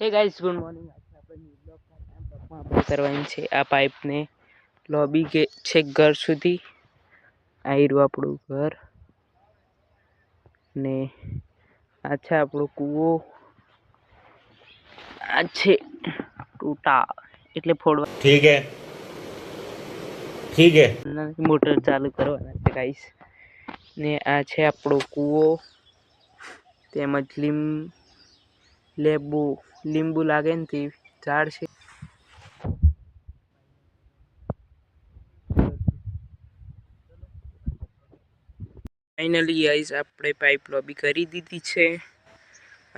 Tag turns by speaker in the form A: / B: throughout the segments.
A: Hey guys good morning. आज આપણે બ્લોકમાં આપણે કરવાની છે આ પાઇપને લોબી કે છેક ઘર સુધી આવી રહ્યું આપણું ઘર ને આ છે આપણો કૂવો। આ છે ટૂટા એટલે ફોડવા
B: ठीक है
A: મોટર ચાલુ કરવાના છે ગાઈસ। ને આ છે આપણો કૂવો તેમજ લીંબુ લાગે ને તે ઝાડ છે। ફાઇનલી ગાઈસ આપણે પાઇપ લોબી કરી દીધી છે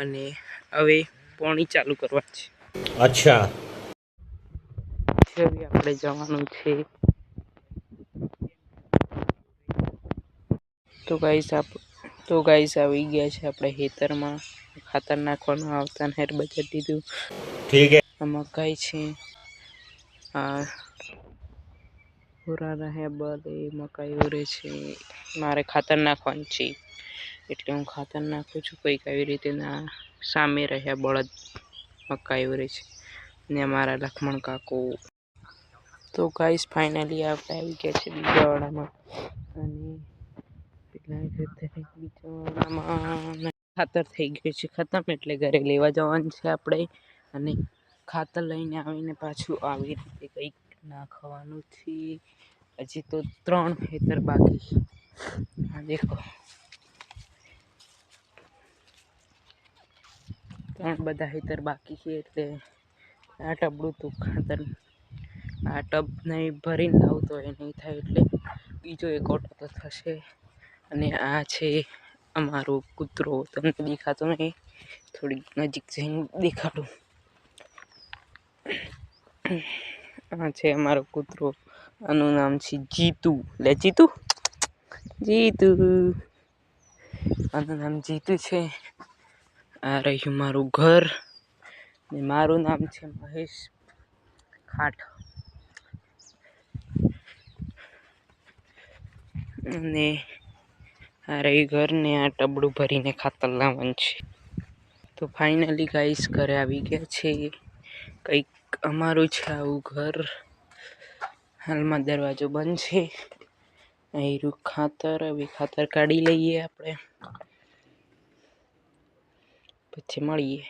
A: અને હવે પાણી ચાલુ કરવા છે।
B: अच्छा
A: હવે આપણે જવાનું છે તો ગાઈસ આવી ગયા છે આપણે ખેતરમાં। ખાતર નાખવાનું આવતા હેર બચત દીધું।
B: ठीक है
A: આ મકાઈ છે, આ પૂરા રહે બલે મકાઈ ઉરે છે। મારે ખાતર નાખવાનું છે એટલે હું ખાતર નાખું છું। કંઈક આવી રીતે ના સામે રહ્યા બળદ મકાઈ ઉરે છે ને અમારા લક્ષ્મણ કાકો। તો ગાઈસ ફાઇનલી આપણે આવી ગયા છે બીજા વાડામાં અને ખાતર થઈ ગયું છે ખતમ એટલે ઘરે લેવા જવાનું છે આપણે અને ખાતર લઈને આવીને પાછું આવી રીતે કંઈક નાખવાનું છે। હજી તો 3 ખેતર બાકી છે। આ દેખો બધા ખેતર બાકી છે એટલે આ ટબડું તો ખાતર આ ટબ નહીં ભરીને લાવતો એ નહીં થાય એટલે બીજો એક ઓટો તો થશે। અને આ છે અમારો કૂતરો, તમને દેખાતો નહીં, થોડી નજીક જઈને દેખાડું। આ છે અમારો કૂતરો, આનું નામ છે જીતુ। લે જીતુ, જીતુ, આનું નામ જીતુ છે। આ રહ્યું મારું ઘર ને મારું નામ છે મહેશ ખાટ અને આ રહી ઘર ને આ ટબડું ભરીને ખાતર લાવવાનું છે। તો ફાઇનલી ગાઈસ ઘરે આવી ગયા છે। કંઈક અમારું છે આવું ઘર। હાલમાં દરવાજો બંધ છે। અહીં ખાતર, હવે ખાતર કાઢી લઈએ આપણે પછી મળીએ।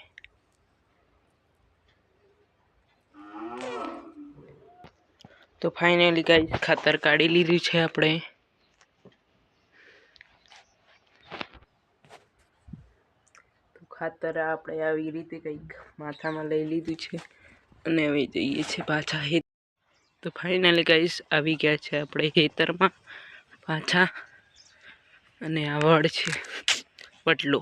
A: તો ફાઇનલી ગાઈસ ખાતર કાઢી લીધું છે આપણે। ખાતર આપણે આવી રીતે કંઈક માથામાં લઈ લીધું છે અને હવે જઈએ છીએ પાછા તો ફાઇનલી ગાઈસ આવી ગયા છે આપણે ખેતરમાં પાછા અને આ વડ છે વડલો।